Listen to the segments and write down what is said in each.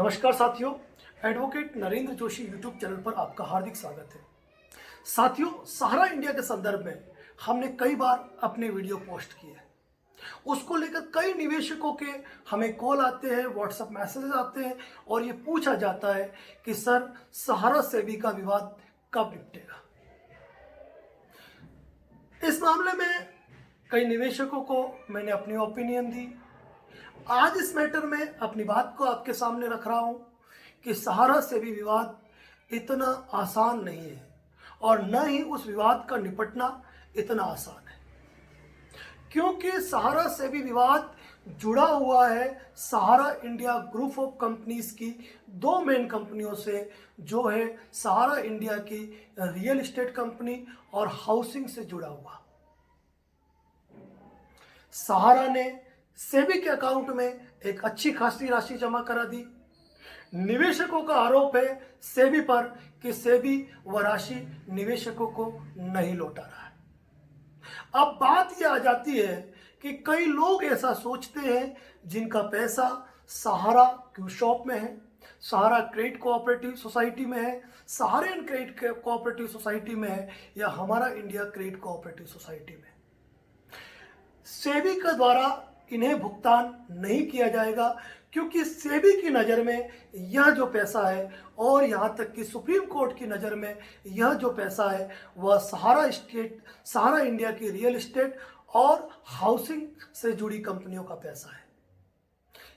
नमस्कार साथियों, advocate Narendra Joshi YouTube channel पर आपका हार्दिक स्वागत है। साथियों, सहारा इंडिया के संदर्भ में हमने कई बार अपने वीडियो पोस्ट किए हैं। उसको लेकर कई निवेशकों के हमें कॉल आते हैं, व्हाट्सएप मैसेजेस आते हैं और ये पूछा जाता है कि सर, सहारा सेबी का विवाद कब निपटेगा। इस मामले में कई निवेशकों को मैंने अपनी ओपिनियन दी। आज इस मैटर में अपनी बात को आपके सामने रख रहा हूं कि सहारा सेबी विवाद इतना आसान नहीं है और न ही उस विवाद का निपटना इतना आसान है, क्योंकि सहारा सेबी विवाद जुड़ा हुआ है सहारा इंडिया ग्रुप ऑफ कंपनीज की दो मेन कंपनियों से, जो है सहारा इंडिया की रियल एस्टेट कंपनी और हाउसिंग से जुड़ा हुआ। सहारा ने सेबी के अकाउंट में एक अच्छी खासी राशि जमा करा दी। निवेशकों का आरोप है सेबी पर कि सेबी वह राशि निवेशकों को नहीं लौटा रहा है। अब बात यह आ जाती है कि कई लोग ऐसा सोचते हैं जिनका पैसा सहारा क्यू शॉप में है, सहारा क्रेडिट कोऑपरेटिव सोसाइटी में है, सहारियन क्रेडिट कोऑपरेटिव सोसाइटी में है या हमारा इंडिया क्रेडिट कोऑपरेटिव सोसाइटी में। सेबी के द्वारा इन्हें भुगतान नहीं किया जाएगा, क्योंकि सेबी की नज़र में यह जो पैसा है और यहाँ तक कि सुप्रीम कोर्ट की नज़र में यह जो पैसा है वह सहारा इंडिया की रियल एस्टेट और हाउसिंग से जुड़ी कंपनियों का पैसा है।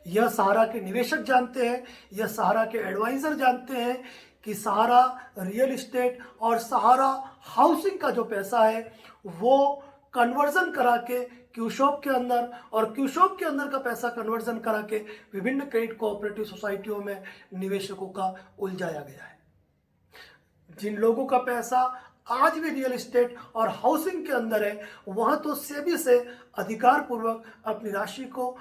यह सहारा के निवेशक जानते हैं, यह सहारा के एडवाइजर जानते हैं कि सहारा रियल एस्टेट और सहारा हाउसिंग का जो पैसा है वो कन्वर्जन करा के क्यूशॉप के अंदर और क्यूशॉप के अंदर का पैसा कन्वर्जन करा के विभिन्न क्रेडिट कोऑपरेटिव सोसाइटियों में निवेशकों का उलझाया गया है। जिन लोगों का पैसा आज भी रियल एस्टेट और हाउसिंग के अंदर है, वह तो सेबी से अधिकार पूर्वक अपनी राशि को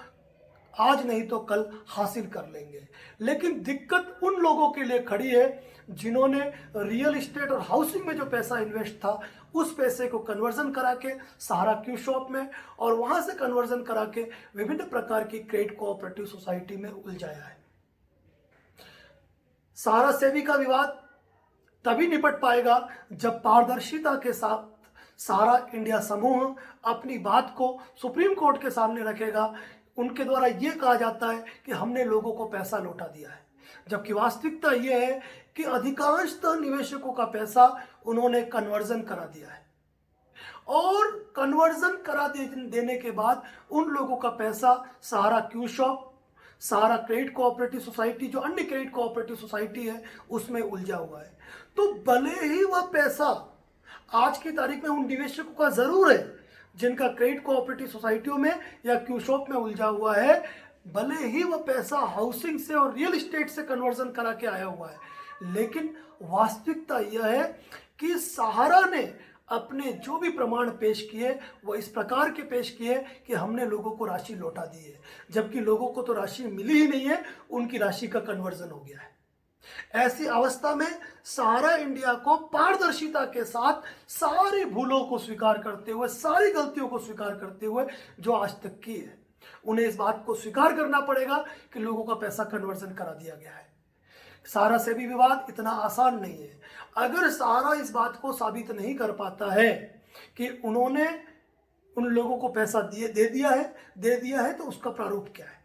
आज नहीं तो कल हासिल कर लेंगे। लेकिन दिक्कत उन लोगों के लिए खड़ी है जिन्होंने रियल एस्टेट और हाउसिंग में जो पैसा इन्वेस्ट था उस पैसे को कन्वर्जन करा के सहारा क्यू शॉप में और वहां से कन्वर्जन करा के विभिन्न प्रकार की क्रेडिट कोऑपरेटिव सोसाइटी में उलझाया है। सहारा सेबी का विवाद तभी निपट पाएगा जब पारदर्शिता के साथ सहारा इंडिया समूह अपनी बात को सुप्रीम कोर्ट के सामने रखेगा। उनके द्वारा यह कहा जाता है कि हमने लोगों को पैसा लौटा दिया है, जबकि वास्तविकता यह है कि अधिकांशतः निवेशकों का पैसा उन्होंने कन्वर्जन करा दिया है और कन्वर्जन करा देने के बाद उन लोगों का पैसा सहारा क्यू शॉप, सहारा क्रेडिट कोऑपरेटिव सोसाइटी, जो अन्य क्रेडिट कोऑपरेटिव सोसाइटी है, उसमें उलझा हुआ है। तो भले ही वह पैसा आज की तारीख में उन निवेशकों का जरूर है जिनका क्रेडिट कोऑपरेटिव सोसाइटियों में या क्यू शॉप में उलझा हुआ है, भले ही वह पैसा हाउसिंग से और रियल एस्टेट से कन्वर्जन करा के आया हुआ है, लेकिन वास्तविकता यह है कि सहारा ने अपने जो भी प्रमाण पेश किए वो इस प्रकार के पेश किए कि हमने लोगों को राशि लौटा दी है, जबकि लोगों को तो राशि मिली ही नहीं है, उनकी राशि का कन्वर्जन हो गया है। ऐसी अवस्था में सहारा इंडिया को पारदर्शिता के साथ सारी भूलों को स्वीकार करते हुए, सारी गलतियों को स्वीकार करते हुए जो आज तक की है, उन्हें इस बात को स्वीकार करना पड़ेगा कि लोगों का पैसा कन्वर्जन करा दिया गया है। सहारा से भी विवाद इतना आसान नहीं है। अगर सहारा इस बात को साबित नहीं कर पाता है कि उन्होंने उन लोगों को पैसा दे दिया है तो उसका प्रारूप क्या है,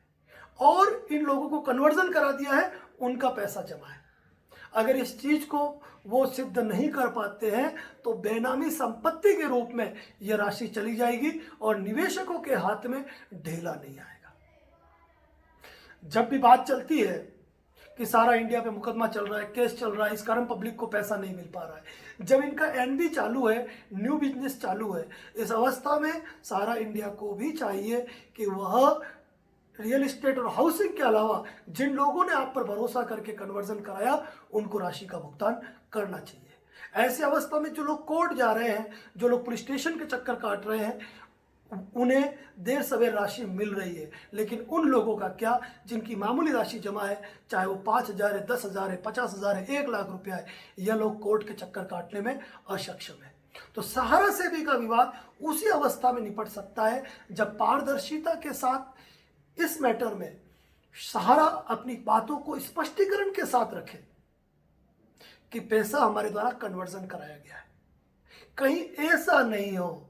और इन लोगों को कन्वर्जन करा दिया है, उनका पैसा जमा है। अगर इस चीज को वो सिद्ध नहीं कर पाते हैं तो बेनामी संपत्ति के रूप में यह राशि चली जाएगी और निवेशकों के हाथ में ढेला नहीं आएगा। जब भी बात चलती है कि सहारा इंडिया पे मुकदमा चल रहा है, केस चल रहा है, इस कारण पब्लिक को पैसा नहीं मिल पा रहा है, जब इनका एनबी चालू है, न्यू बिजनेस चालू है, इस अवस्था में सहारा इंडिया को भी चाहिए कि वह रियल एस्टेट और हाउसिंग के अलावा जिन लोगों ने आप पर भरोसा करके कन्वर्जन कराया उनको राशि का भुगतान करना चाहिए। ऐसी अवस्था में जो लोग कोर्ट जा रहे हैं, जो लोग पुलिस स्टेशन के चक्कर काट रहे हैं, उन्हें देर सवेर राशि मिल रही है, लेकिन उन लोगों का क्या जिनकी मामूली राशि जमा है, चाहे वो 5,000 है, 10,000 है, 50,000 है, 1,00,000 रुपया है, यह लोग कोर्ट के चक्कर काटने में अक्षम है। तो सहारा सेबी का विवाद उसी अवस्था में निपट सकता है जब पारदर्शिता के साथ इस मैटर में सहारा अपनी बातों को स्पष्टीकरण के साथ रखे कि पैसा हमारे द्वारा कन्वर्जन कराया गया है, कहीं ऐसा नहीं हो।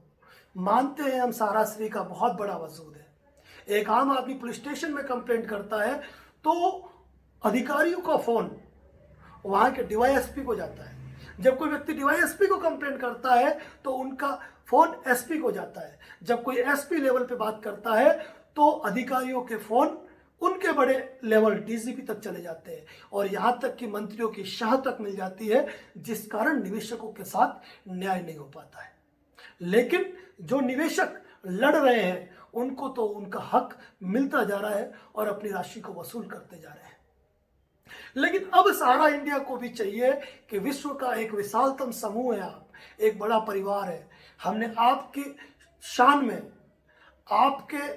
मानते हैं हम सहारा श्री का बहुत बड़ा वजूद है। एक आम आदमी पुलिस स्टेशन में कंप्लेंट करता है तो अधिकारियों का फोन वहां के डीवाईएसपी को जाता है। जब कोई व्यक्ति डीवाईएसपी को कंप्लेंट करता है तो उनका फोन एसपी को जाता है। जब कोई एसपी लेवल पे बात करता है तो अधिकारियों के फोन उनके बड़े लेवल डीजीपी तक चले जाते हैं और यहाँ तक कि मंत्रियों की शाह तक मिल जाती है, जिस कारण निवेशकों के साथ न्याय नहीं हो पाता है। लेकिन जो निवेशक लड़ रहे हैं उनको तो उनका हक मिलता जा रहा है और अपनी राशि को वसूल करते जा रहे हैं। लेकिन अब सहारा इंडिया को भी चाहिए कि विश्व का एक विशालतम समूह है, आप एक बड़ा परिवार है। हमने आपकी शान में, आपके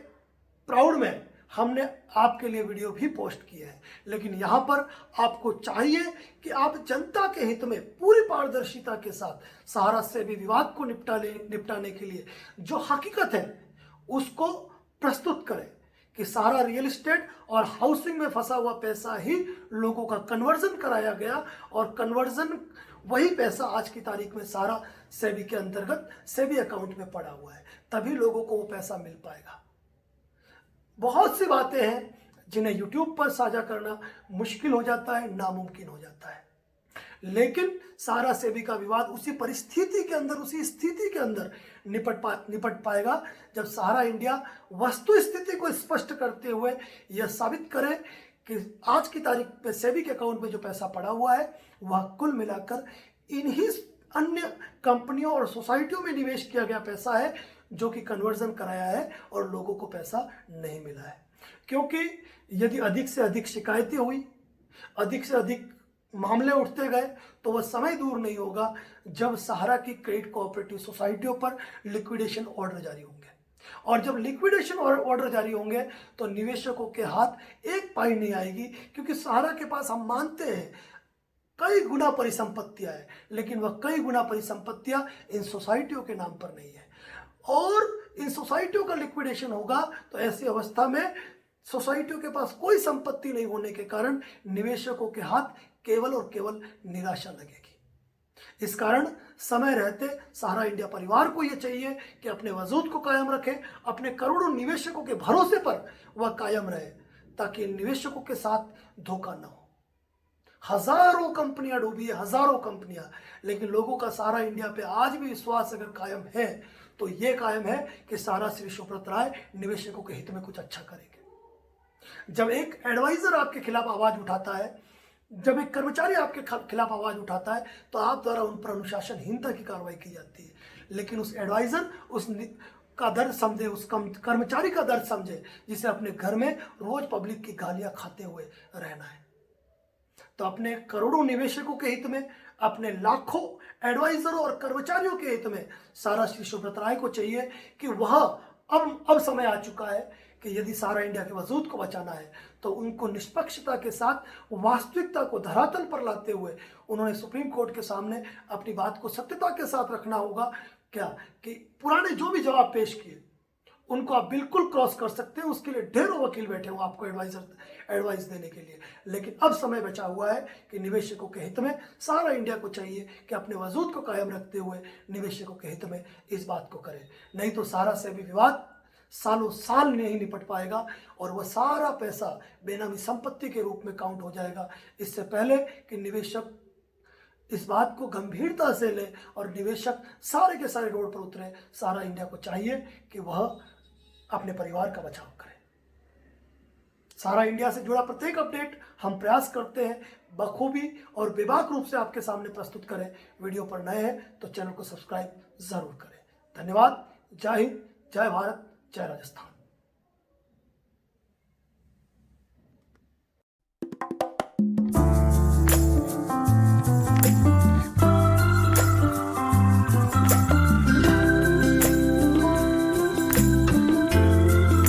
प्राउड में हमने आपके लिए वीडियो भी पोस्ट किए हैं, लेकिन यहाँ पर आपको चाहिए कि आप जनता के हित में पूरी पारदर्शिता के साथ सहारा से भी विवाद को निपटाने के लिए जो हकीकत है उसको प्रस्तुत करें कि सहारा रियल एस्टेट और हाउसिंग में फंसा हुआ पैसा ही लोगों का कन्वर्जन कराया गया और कन्वर्जन वही पैसा आज की तारीख में सहारा सेबी के अंतर्गत सेबी अकाउंट में पड़ा हुआ है, तभी लोगों को वो पैसा मिल पाएगा। बहुत सी बातें हैं जिन्हें यूट्यूब पर साझा करना मुश्किल हो जाता है, नामुमकिन हो जाता है, लेकिन सहारा सेबी का विवाद उसी परिस्थिति के अंदर, उसी स्थिति के अंदर निपट पाएगा जब सहारा इंडिया वस्तु स्थिति को स्पष्ट करते हुए यह साबित करे कि आज की तारीख पे सेबी के अकाउंट में जो पैसा पड़ा हुआ है वह कुल मिलाकर इन्हीं अन्य कंपनियों और सोसाइटियों में निवेश किया गया पैसा है जो कि कन्वर्जन कराया है और लोगों को पैसा नहीं मिला है। क्योंकि यदि अधिक से अधिक शिकायतें हुई, अधिक से अधिक मामले उठते गए तो वह समय दूर नहीं होगा जब सहारा की क्रेडिट कोऑपरेटिव सोसाइटियों पर लिक्विडेशन ऑर्डर जारी होंगे, और जब लिक्विडेशन ऑर्डर जारी होंगे तो निवेशकों के हाथ एक पाई नहीं आएगी, क्योंकि सहारा के पास हम मानते हैं कई गुना परिसंपत्तियां हैं, लेकिन वह कई गुना परिसंपत्तियां इन सोसाइटियों के नाम पर नहीं है और इन सोसाइटियों का लिक्विडेशन होगा तो ऐसी अवस्था में सोसाइटियों के पास कोई संपत्ति नहीं होने के कारण निवेशकों के हाथ केवल और केवल निराशा लगेगी। इस कारण समय रहते सहारा इंडिया परिवार को यह चाहिए कि अपने वजूद को कायम रखे, अपने करोड़ों निवेशकों के भरोसे पर वह कायम रहे ताकि निवेशकों के साथ धोखा न हो। हजारों कंपनियां डूबी है, हजारों कंपनियां, लेकिन लोगों का सहारा इंडिया पे आज भी विश्वास अगर कायम है तो ये कायम है कि सहारा श्री सुब्रत राय निवेशकों के हित में कुछ अच्छा करेंगे। जब एक एडवाइजर आपके खिलाफ आवाज उठाता है, जब एक कर्मचारी आपके खिलाफ आवाज उठाता है तो आप द्वारा उन पर अनुशासनहीनता की कार्रवाई की जाती है, लेकिन उस एडवाइजर का दर्द समझे, उस कर्मचारी का दर्द समझे जिसे अपने घर में रोज पब्लिक की गालियां खाते हुए रहना है। तो अपने करोड़ों निवेशकों के हित में, अपने लाखों एडवाइजरों और कर्मचारियों के हित में सहारा श्री सुब्रत राय को चाहिए कि वह अब समय आ चुका है कि यदि सहारा इंडिया के वजूद को बचाना है तो उनको निष्पक्षता के साथ वास्तविकता को धरातल पर लाते हुए उन्होंने सुप्रीम कोर्ट के सामने अपनी बात को सत्यता के साथ रखना होगा। क्या कि पुराने जो भी जवाब पेश किए उनको आप बिल्कुल क्रॉस कर सकते हैं, उसके लिए ढेरों वकील बैठे हुए आपको एडवाइस देने के लिए, लेकिन अब समय बचा हुआ है कि निवेशकों के हित में सहारा इंडिया को चाहिए कि अपने वजूद को कायम रखते हुए निवेशकों के हित में इस बात को करें, नहीं तो सहारा से भी विवाद सालों साल नहीं निपट पाएगा और वह सारा पैसा बेनामी संपत्ति के रूप में काउंट हो जाएगा। इससे पहले कि निवेशक इस बात को गंभीरता से ले और निवेशक सारे के सारे रोड पर उतरे, सहारा इंडिया को चाहिए कि वह अपने परिवार का बचाव करें। सहारा इंडिया से जुड़ा प्रत्येक अपडेट हम प्रयास करते हैं बखूबी और बेबाक रूप से आपके सामने प्रस्तुत करें। वीडियो पर नए हैं तो चैनल को सब्सक्राइब जरूर करें। धन्यवाद। जय हिंद, जय भारत, जय राजस्थान।